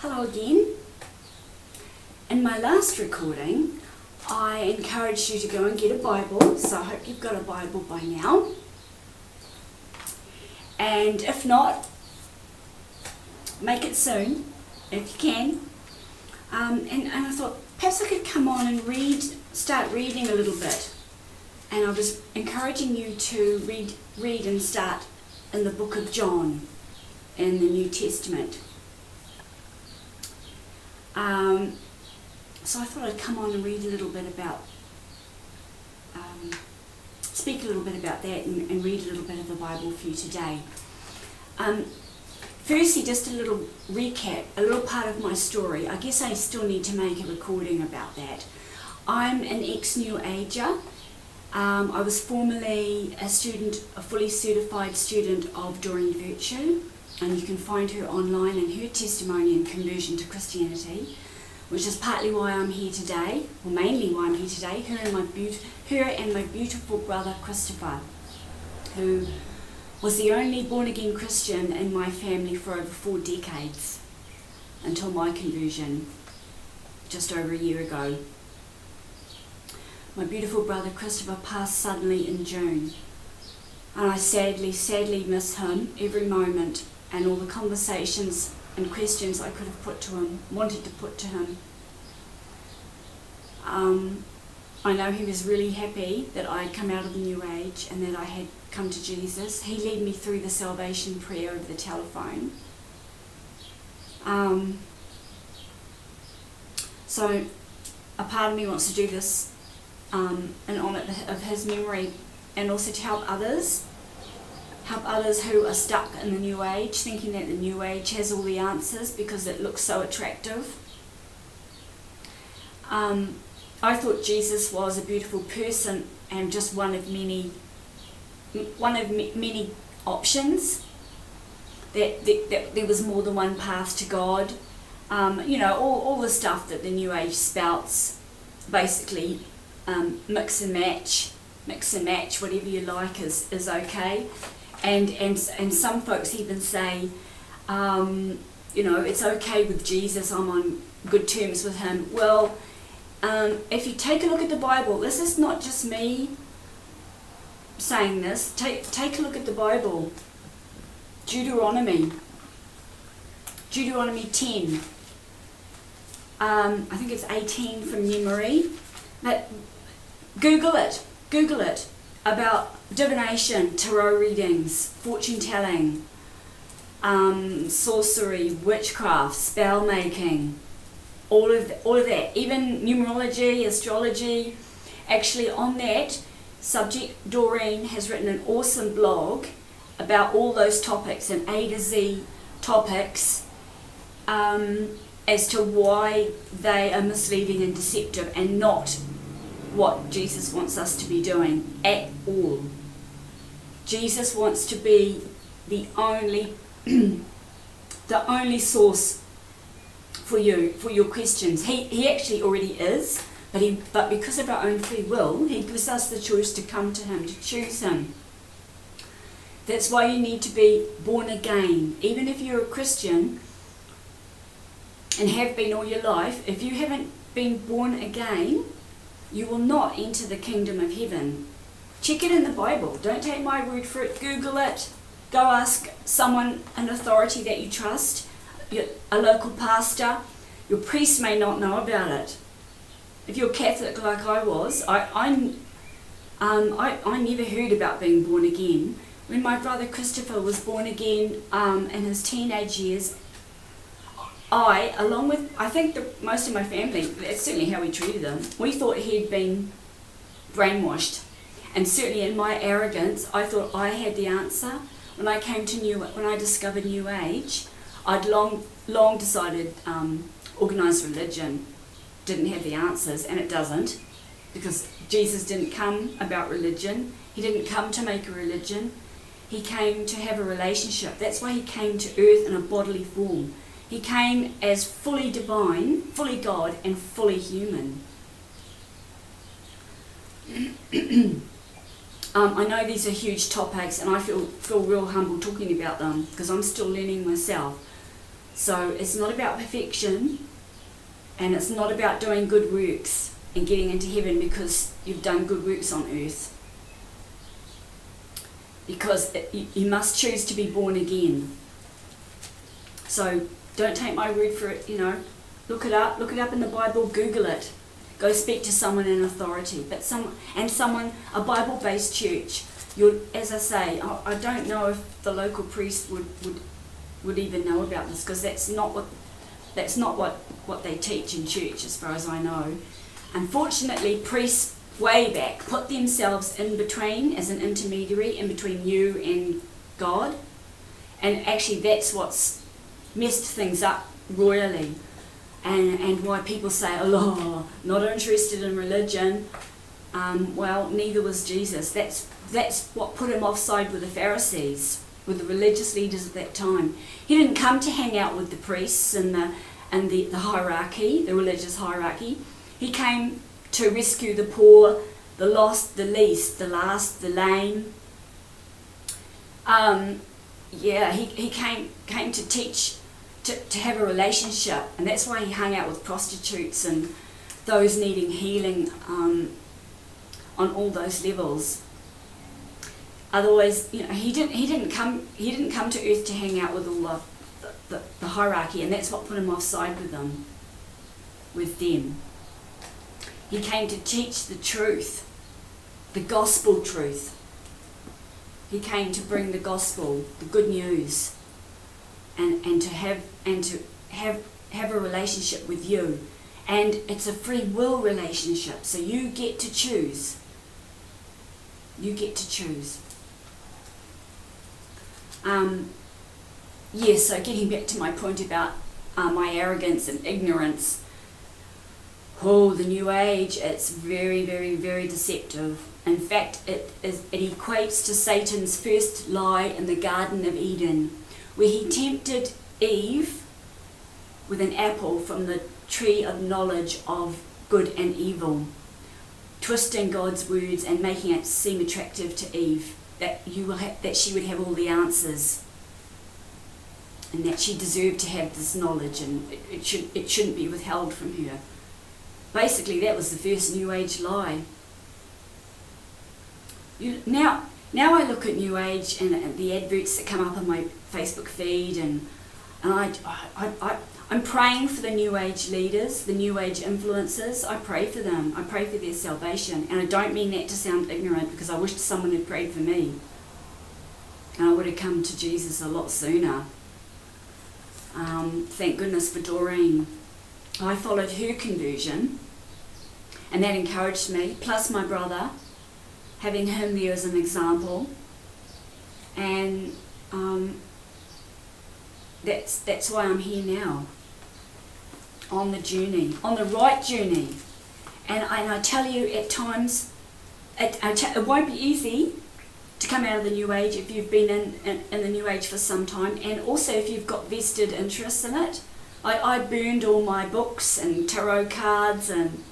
Hello again. In my last recording, I encouraged you to go and get a Bible, so I hope you've got a Bible by now. And if not, make it soon, if you can. And I thought perhaps I could come on and start reading a little bit. And I was encouraging you to read and start in the book of John in the New Testament. So I thought I'd come on and read a little bit about, speak a little bit about that and read a little bit of the Bible for you today. Firstly, just a little recap, a little part of my story. I guess I still need to make a recording about that. I'm an ex-New Ager. I was formerly a fully certified student of Doreen Virtue, and you can find her online and her testimony and conversion to Christianity, which is partly why I'm here today, or mainly why I'm here today, her and my beautiful brother Christopher, who was the only born-again Christian in my family for over 4 decades, until my conversion just over a year ago. My beautiful brother Christopher passed suddenly in June, and I sadly miss him every moment, and all the conversations and questions I could have wanted to put to him. I know he was really happy that I had come out of the New Age and that I had come to Jesus. He led me through the salvation prayer over the telephone. So a part of me wants to do this in honour of his memory, and also to help others who are stuck in the New Age, thinking that the New Age has all the answers because it looks so attractive. I thought Jesus was a beautiful person and just one of many options. That there was more than one path to God. All the stuff that the New Age spouts, basically mix and match, whatever you like is okay. And some folks even say, it's okay with Jesus, I'm on good terms with him. Well, if you take a look at the Bible, this is not just me saying this, take a look at the Bible. Deuteronomy 10, I think it's 18 from memory, but Google it, about divination, tarot readings, fortune telling, sorcery, witchcraft, spell making, all of that, even numerology, astrology. Actually, on that subject, Doreen has written an awesome blog about all those topics, and A to Z topics, as to why they are misleading and deceptive and not what Jesus wants us to be doing at all. Jesus wants to be the only source for your questions. He actually already is, but because of our own free will, he gives us the choice to come to him, to choose him. That's why you need to be born again. Even if you're a Christian and have been all your life, if you haven't been born again, you will not enter the kingdom of heaven. Check it in the Bible. Don't take my word for it. Google it. Go ask someone, an authority that you trust, a local pastor. Your priest may not know about it. If you're Catholic like I was, I never heard about being born again. When my brother Christopher was born again in his teenage years, I think most of my family, that's certainly how we treated him, we thought he'd been brainwashed. And certainly in my arrogance, I thought I had the answer. When I discovered New Age, I'd long decided organised religion didn't have the answers, and it doesn't, because Jesus didn't come about religion. He didn't come to make a religion. He came to have a relationship. That's why he came to earth in a bodily form. He came as fully divine, fully God, and fully human. I know these are huge topics, and I feel real humble talking about them because I'm still learning myself. So it's not about perfection, and it's not about doing good works and getting into heaven because you've done good works on earth. Because you must choose to be born again. So don't take my word for it, look it up in the Bible, Google it. Go speak to someone in authority, a Bible-based church. As I say, I don't know if the local priest would even know about this, because that's not what they teach in church, as far as I know. Unfortunately, priests way back put themselves in between as an intermediary in between you and God, and actually that's what's messed things up royally, and why people say, oh, not interested in religion. Well, neither was Jesus. That's what put him offside with the Pharisees, with the religious leaders at that time. He didn't come to hang out with the priests and the hierarchy, the religious hierarchy. He came to rescue the poor, the lost, the least, the last, the lame. He came to teach, to have a relationship, and that's why he hung out with prostitutes and those needing healing on all those levels. Otherwise, he didn't come to earth to hang out with all the hierarchy, and that's what put him offside with them. He came to teach the truth, the gospel truth. He came to bring the gospel, the good news, and to have a relationship with you. And it's a free will relationship, so you get to choose. You get to choose. So getting back to my point about my arrogance and ignorance. Oh, the New Age, it's very, very, very deceptive. In fact, it equates to Satan's first lie in the Garden of Eden, where he tempted Eve with an apple from the tree of knowledge of good and evil, twisting God's words and making it seem attractive to Eve, that she would have all the answers, and that she deserved to have this knowledge, and it shouldn't be withheld from her. Basically, that was the first New Age lie. Now I look at New Age and the adverts that come up on my Facebook feed, and I'm praying for the New Age leaders, the New Age influencers. I pray for them. I pray for their salvation. And I don't mean that to sound ignorant, because I wish someone had prayed for me, and I would have come to Jesus a lot sooner. Thank goodness for Doreen. I followed her conversion, and that encouraged me, plus my brother, having him there as an example. And that's why I'm here now, on the journey, on the right journey. And I tell you, at times, it won't be easy to come out of the New Age if you've been in the New Age for some time, and also if you've got vested interests in it. I burned all my books and tarot cards, and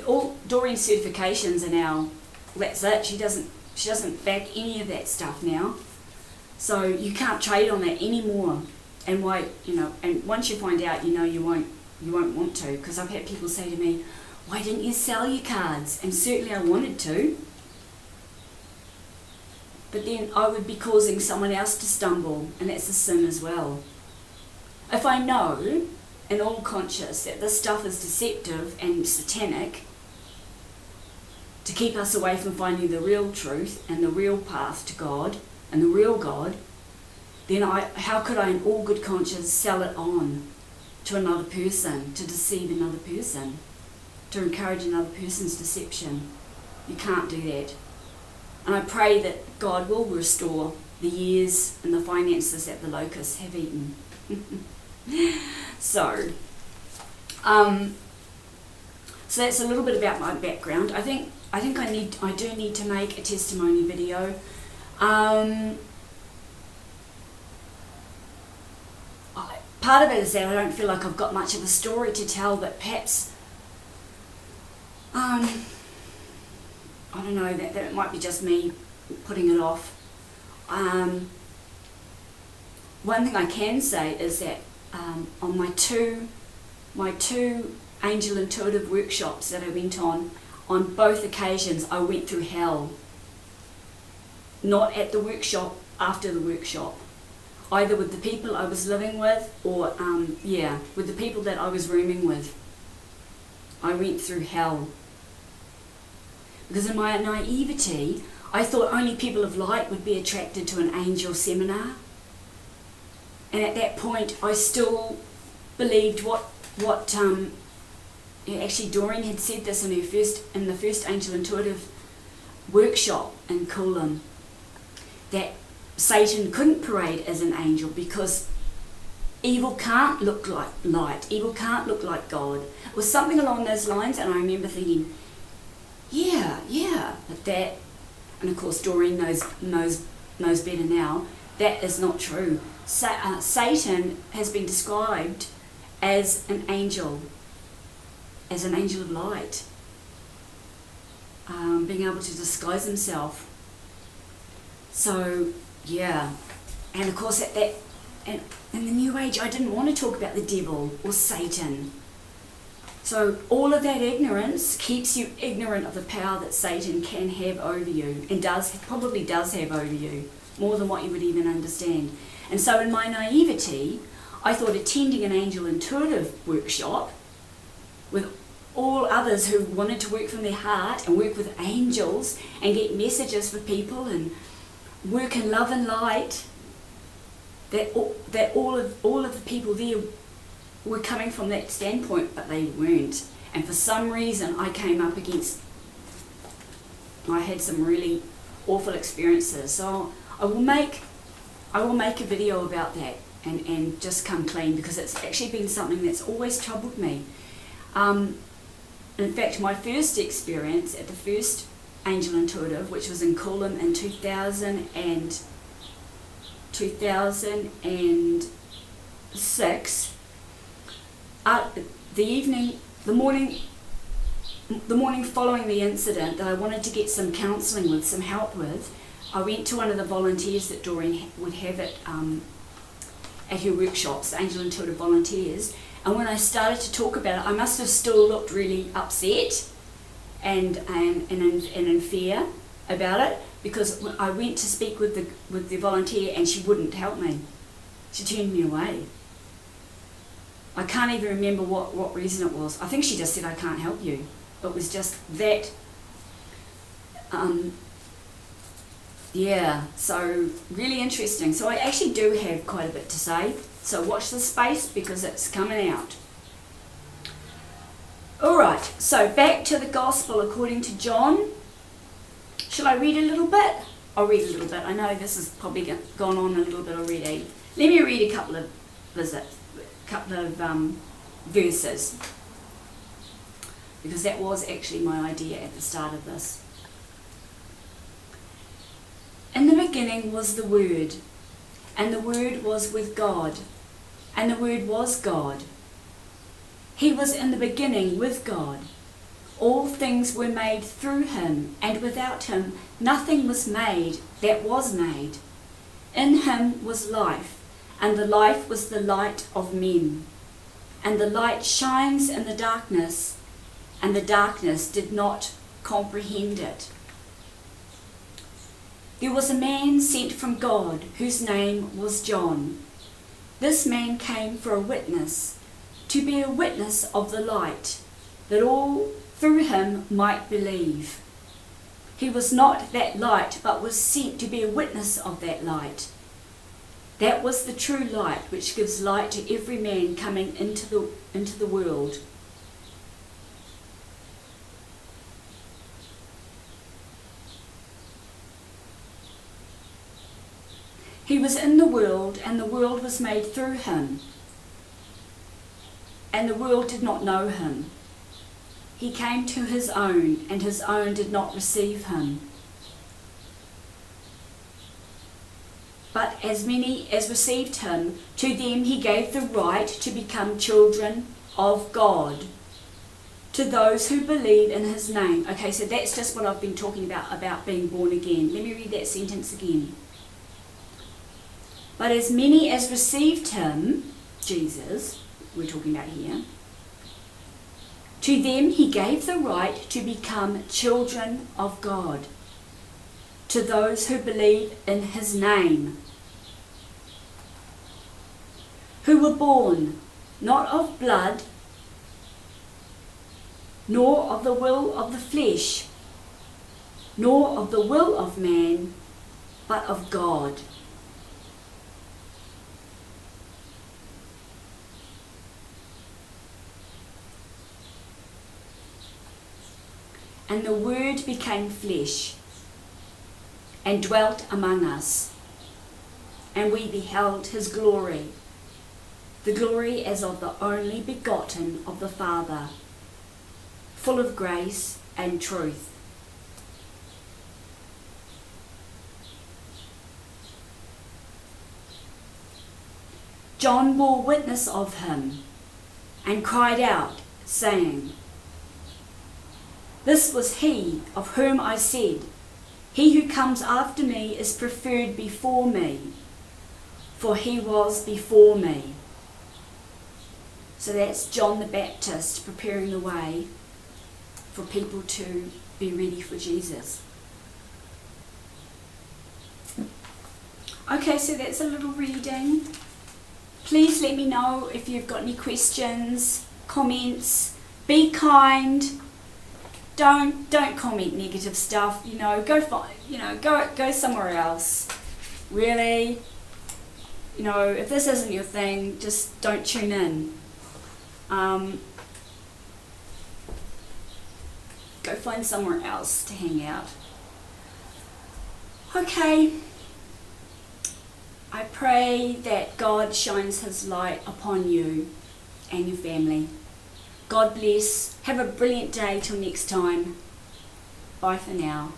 all Doreen's certifications are now, that's it. She doesn't back any of that stuff now. So you can't trade on that anymore. And and once you find out, you won't want to, because I've had people say to me, why didn't you sell your cards? And certainly I wanted to, but then I would be causing someone else to stumble, and that's a sin as well. If I know, and all conscious, that this stuff is deceptive and satanic to keep us away from finding the real truth and the real path to God and the real God, then how could I in all good conscience sell it on to another person, to deceive another person, to encourage another person's deception? You can't do that. And I pray that God will restore the years and the finances that the locusts have eaten. So that's a little bit about my background. I think I do need to make a testimony video. Part of it is that I don't feel like I've got much of a story to tell, but perhaps I don't know, that it might be just me putting it off. One thing I can say is that on my two angel intuitive workshops that I went on both occasions I went through hell. Not at the workshop, after the workshop. Either with the people I was living with or, with the people that I was rooming with. I went through hell. Because in my naivety, I thought only people of light would be attracted to an angel seminar. And at that point, I still believed actually Doreen had said this in the first Angel Intuitive workshop in Coolum, that Satan couldn't parade as an angel because evil can't look like light, evil can't look like God. It was something along those lines, and I remember thinking, but that, and of course Doreen knows better now, that is not true. Satan has been described as an angel of light, being able to disguise himself. So, and of course and in the New Age, I didn't want to talk about the devil or Satan. So all of that ignorance keeps you ignorant of the power that Satan can have over you, and probably does have over you, more than what you would even understand. And so in my naivety, I thought attending an Angel Intuitive workshop with all others who wanted to work from their heart and work with angels and get messages for people and work in love and light, that all of the people there were coming from that standpoint, but they weren't. And for some reason I had some really awful experiences. So I will make a video about that and just come clean, because it's actually been something that's always troubled me. In fact, my first experience at the first Angel Intuitive, which was in Coolum in 2006, the morning following the incident that I wanted to get some counselling with, some help with, I went to one of the volunteers that Doreen would have at her workshops, the Angel Intuitive volunteers, and when I started to talk about it, I must have still looked really upset and in fear about it, because when I went to speak with the volunteer and she wouldn't help me. She turned me away. I can't even remember what reason it was. I think she just said, I can't help you. It was just that, so really interesting. So I actually do have quite a bit to say. So watch this space, because it's coming out. Alright, so back to the Gospel according to John. Shall I read a little bit? I'll read a little bit. I know this has probably gone on a little bit already. Let me read a couple of verses, because that was actually my idea at the start of this. In the beginning was the Word, and the Word was with God, and the Word was God. He was in the beginning with God. All things were made through him, and without him nothing was made that was made. In him was life, and the life was the light of men. And the light shines in the darkness, and the darkness did not comprehend it. There was a man sent from God, whose name was John. This man came for a witness, to be a witness of the light, that all through him might believe. He was not that light, but was sent to be a witness of that light. That was the true light, which gives light to every man coming into the world. He was in the world, and the world was made through him, and the world did not know him. He came to his own, and his own did not receive him. But as many as received him, to them he gave the right to become children of God, to those who believe in his name. Okay, so that's just what I've been talking about being born again. Let me read that sentence again. But as many as received him, Jesus, we're talking about here, to them he gave the right to become children of God, to those who believe in his name, who were born not of blood, nor of the will of the flesh, nor of the will of man, but of God. And the Word became flesh and dwelt among us, and we beheld his glory, the glory as of the only begotten of the Father, full of grace and truth. John bore witness of him and cried out, saying, "This was he of whom I said, he who comes after me is preferred before me, for he was before me." So that's John the Baptist preparing the way for people to be ready for Jesus. Okay, so that's a little reading. Please let me know if you've got any questions, comments. Be kind. Don't comment negative stuff. Go somewhere else. Really, if this isn't your thing, just don't tune in. Go find somewhere else to hang out. Okay. I pray that God shines his light upon you and your family. God bless. Have a brilliant day till next time. Bye for now.